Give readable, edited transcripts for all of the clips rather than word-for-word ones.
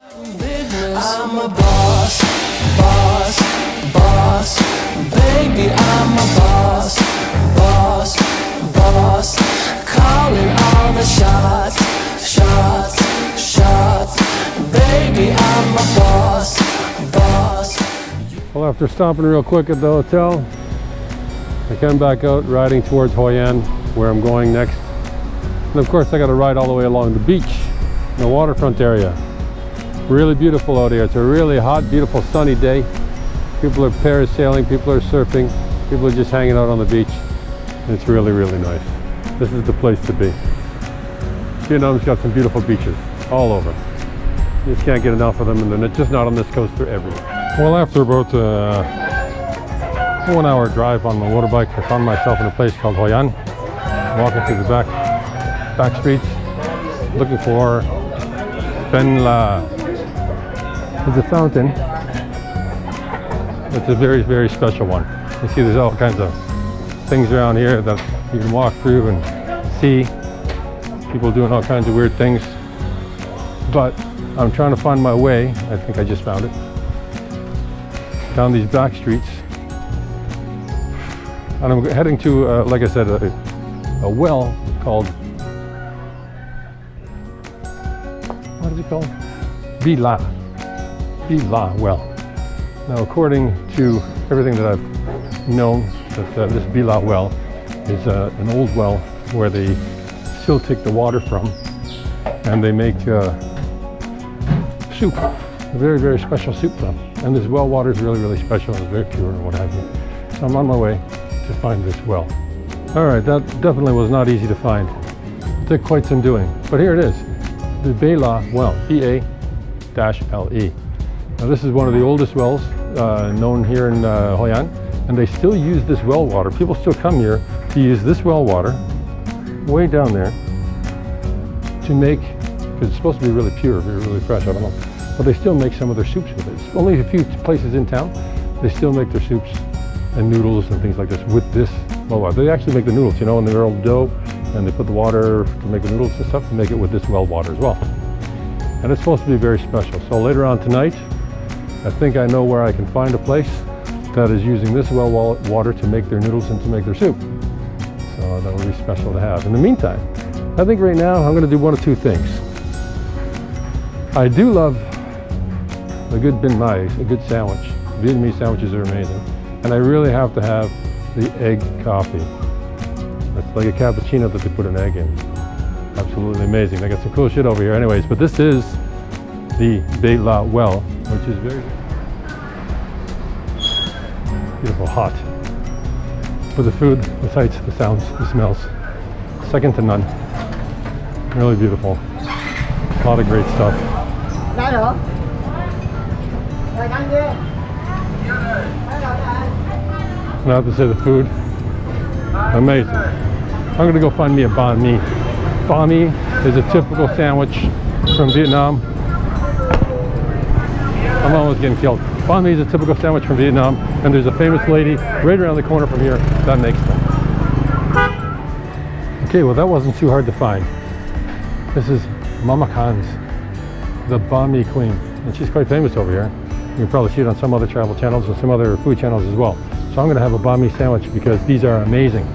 I'm a boss, boss, boss. Baby, I'm a boss, boss, boss. Calling all the shots, shots, shots. Baby, I'm a boss, boss. Well, after stopping real quick at the hotel, I come back out riding towards HoiAn, where I'm going next. And of course, I got to ride all the way along the beach, the waterfront area. Really beautiful out here. It's a really hot, beautiful, sunny day. People are parasailing, people are surfing, people are just hanging out on the beach. And it's really, really nice. This is the place to be. Vietnam's got some beautiful beaches all over. You just can't get enough of them, and they're just not on this coast, they're everywhere. Well, after about a 1 hour drive on my motorbike, I found myself in a place called HoiAn, walking through the back streets, looking for Ben La. There's a fountain. It's a very, very special one. You see there's all kinds of things around here that you can walk through and see. People doing all kinds of weird things. But I'm trying to find my way. I think I just found it. Down these back streets. And I'm heading to, like I said, a well called, what is it called? Villa well. Now, according to everything that I've known, that this Villa well is an old well where they still take the water from, and they make soup, a very, very special soup from. And this well water is really, really special. It's very pure and what have you. So I'm on my way to find this well. All right, that definitely was not easy to find. It took quite some doing, but here it is, the Villa well, V-A-L-E. Now, this is one of the oldest wells known here in HoiAn, and they still use this well water. People still come here to use this well water, way down there, to make, because it's supposed to be really pure, really fresh, I don't know, but they still make some of their soups with it. It's only a few places in town, they still make their soups and noodles and things like this with this well water. They actually make the noodles, you know, in their old dough, and they put the water to make the noodles and stuff, and make it with this well water as well. And it's supposed to be very special. So later on tonight, I think I know where I can find a place that is using this well water to make their noodles and to make their soup. So that will be special to have. In the meantime, I think right now I'm going to do one of two things. I do love a good binh mai, a good sandwich. Vietnamese sandwiches are amazing. And I really have to have the egg coffee. It's like a cappuccino that they put an egg in. Absolutely amazing. They got some cool shit over here anyways, but this is the Villa well, which is very beautiful, hot. For the food, the sights, the sounds, the smells, second to none. Really beautiful. A lot of great stuff. And I have to say the food, amazing. I'm gonna go find me a banh mi. Banh mi is a typical sandwich from Vietnam. I'm almost getting killed. Banh mi is a typical sandwich from Vietnam, and there's a famous lady right around the corner from here that makes them. Okay, well that wasn't too hard to find. This is Mama Khan's, the banh mi queen, and she's quite famous over here. You can probably see it on some other travel channels and some other food channels as well. So I'm going to have a banh mi sandwich because these are amazing.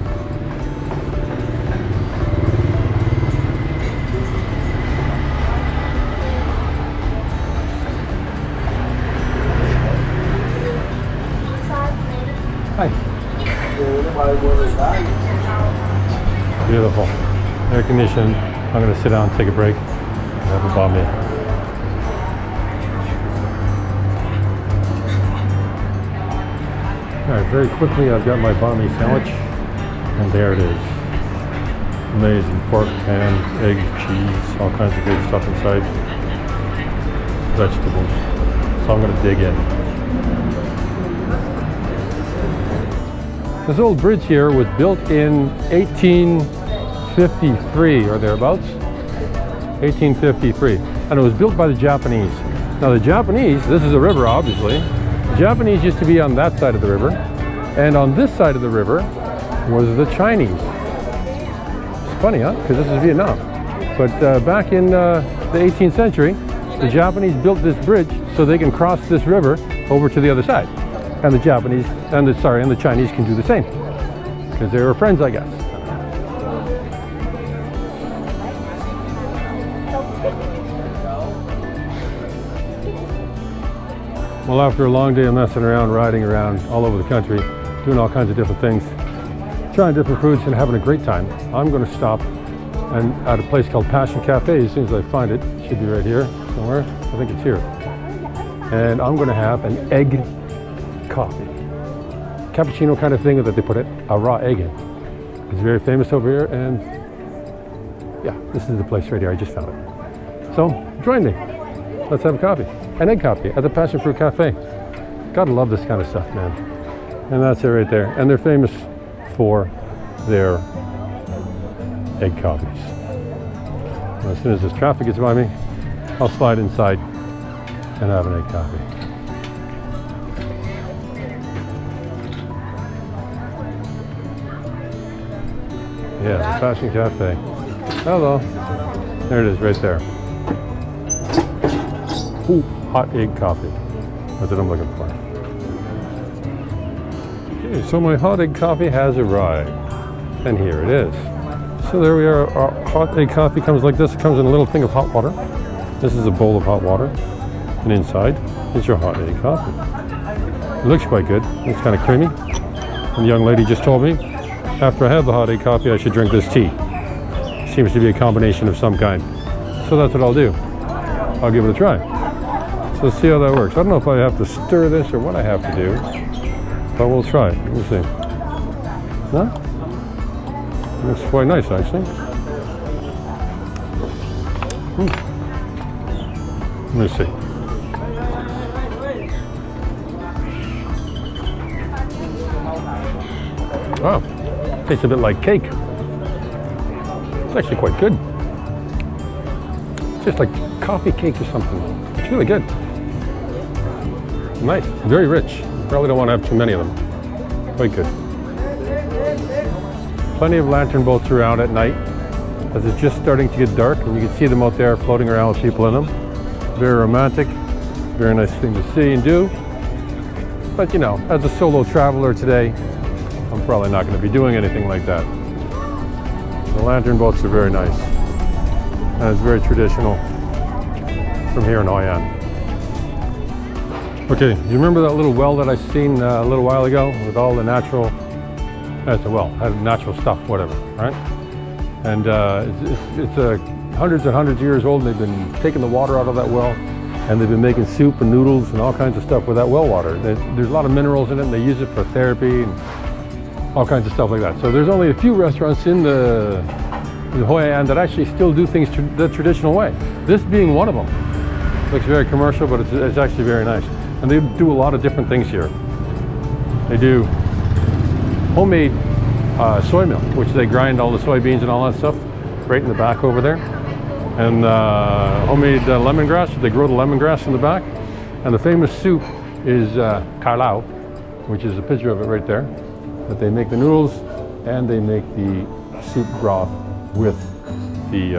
Hi. Beautiful. Air conditioned. I'm going to sit down, take a break, and have a banh mi. Alright, very quickly I've got my banh mi sandwich, and there it is. Amazing. Pork, ham, egg, cheese, all kinds of good stuff inside. Vegetables. So I'm going to dig in. This old bridge here was built in 1853 or thereabouts. 1853. And it was built by the Japanese. Now the Japanese, this is a river obviously, the Japanese used to be on that side of the river, and on this side of the river was the Chinese. It's funny, huh? Because this is Vietnam. But back in the 18th century, The Japanese built this bridge so they can cross this river over to the other side. And the Japanese, and the Chinese can do the same. Because they were friends, I guess. Well, after a long day of messing around, riding around all over the country, doing all kinds of different things, trying different foods and having a great time, I'm going to stop at a place called Passion Cafe. As soon as I find it, it should be right here somewhere. I think it's here. And I'm going to have an egg coffee. Cappuccino kind of thing that they put a raw egg in. It's very famous over here, and yeah, this is the place right here. I just found it. So join me. Let's have a coffee. An egg coffee at the Passion Fruit Cafe. Gotta love this kind of stuff, man. And that's it right there. And they're famous for their egg coffees. And as soon as this traffic gets by me, I'll slide inside and have an egg coffee. Yeah, the Passion Cafe. Hello. There it is, right there. Ooh, hot egg coffee. That's what I'm looking for. Okay, so my hot egg coffee has arrived. And here it is. So there we are. Our hot egg coffee comes like this. It comes in a little thing of hot water. This is a bowl of hot water. And inside is your hot egg coffee. It looks quite good. It's kind of creamy. And the young lady just told me, after I have the hot egg coffee, I should drink this tea. Seems to be a combination of some kind. So that's what I'll do. I'll give it a try. So let's see how that works. I don't know if I have to stir this or what I have to do, but we'll try it. We'll see. Huh? Looks quite nice, actually. Let me see. Wow, tastes a bit like cake. It's actually quite good. It's just like coffee cake or something. It's really good. Nice, very rich. Probably don't want to have too many of them. Quite good. Plenty of lantern boats around at night as it's just starting to get dark, and you can see them out there floating around with people in them. Very romantic, very nice thing to see and do. But you know, as a solo traveler today, I'm probably not going to be doing anything like that. The lantern boats are very nice, and it's very traditional from here in HoiAn. Okay, you remember that little well that I seen a little while ago with all the natural, that's a well, natural stuff, whatever, right? And it's hundreds and hundreds of years old, and they've been taking the water out of that well, and they've been making soup and noodles and all kinds of stuff with that well water. There's a lot of minerals in it, and they use it for therapy and all kinds of stuff like that. So there's only a few restaurants in the HoiAn that actually still do things the traditional way. This being one of them. Looks very commercial, but it's actually very nice. And they do a lot of different things here. They do homemade soy milk, which they grind all the soybeans and all that stuff right in the back over there. And homemade lemongrass, they grow the lemongrass in the back. And the famous soup is carlao, which is a picture of it right there. But they make the noodles and they make the soup broth with the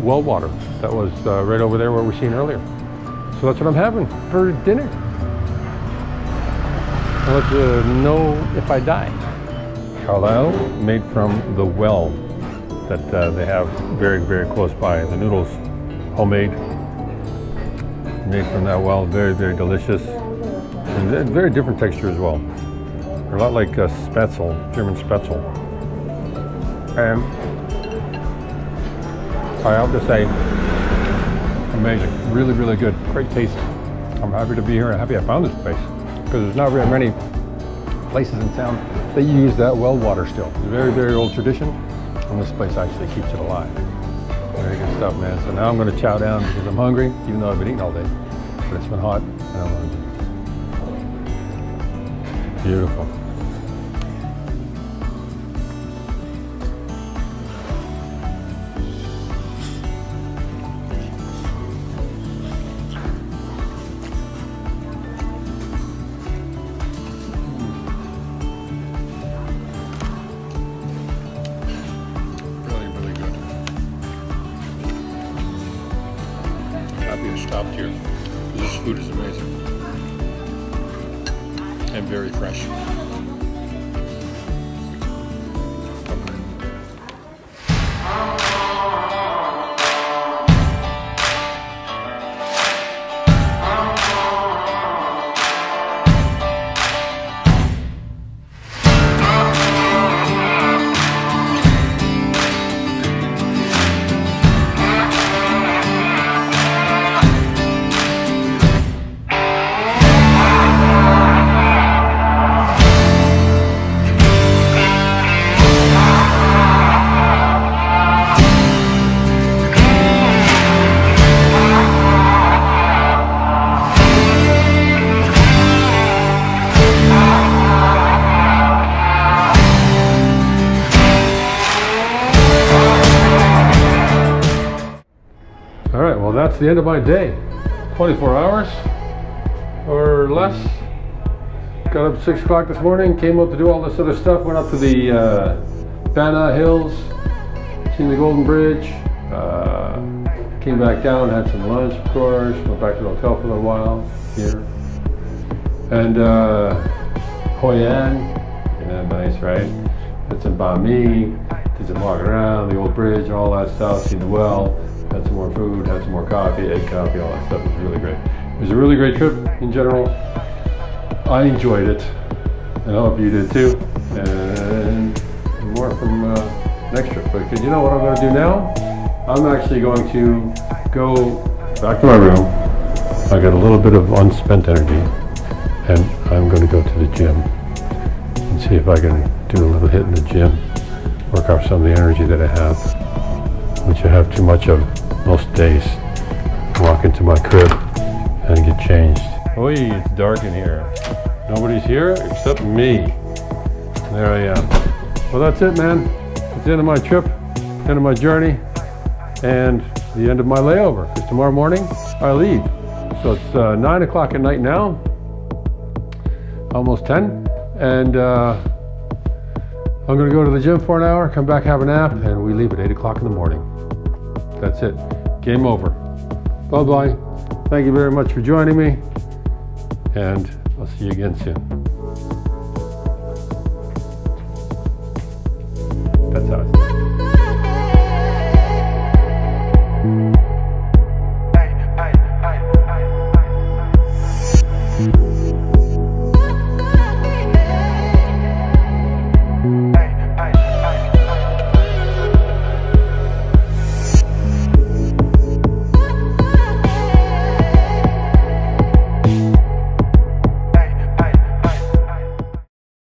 well water that was right over there where we seen earlier. So that's what I'm having for dinner. I'll let you know if I die. Carlao made from the well that they have very, very close by. The noodles, homemade, made from that well, very, very delicious. And very different texture as well. They're a lot like Spätzle, German Spätzle. And I have to say, amazing, really, really good, great taste. I'm happy to be here and happy I found this place because there's not very many places in town that use that well water still. It's a very, very old tradition, and this place actually keeps it alive. Very good stuff, man. So now I'm going to chow down because I'm hungry, even though I've been eating all day. But it's been hot and I'm hungry. Beautiful. Really, really good. happy I stopped here. This food is amazing and very fresh. All right, well, that's the end of my day. 24 hours or less. Got up at 6 o'clock this morning, came out to do all this other stuff, went up to the Banna Hills, seen the Golden Bridge, came back down, had some lunch, of course, went back to the hotel for a little while here. And HoiAn, yeah, nice, right? Did some banh mi, did some walking around the old bridge and all that stuff, seen the well. Had some more food, had some more coffee, egg coffee, all that stuff. It was really great. It was a really great trip in general. I enjoyed it, and I hope you did too. And more from next trip. But you know what I'm going to do now? I'm actually going to go back to my room. I got a little bit of unspent energy, and I'm going to go to the gym and see if I can do a little hit in the gym, work off some of the energy that I have, which I have too much of most days. Walk into my crib and get changed. Oh, it's dark in here. Nobody's here except me. There I am. Well, that's it, man. It's the end of my trip, end of my journey, and the end of my layover. Because tomorrow morning I leave. So it's 9 o'clock at night now, almost 10, and I'm going to go to the gym for an hour, come back, have a nap, and we leave at 8 o'clock in the morning. That's it. Game over. Bye-bye. Thank you very much for joining me, and I'll see you again soon.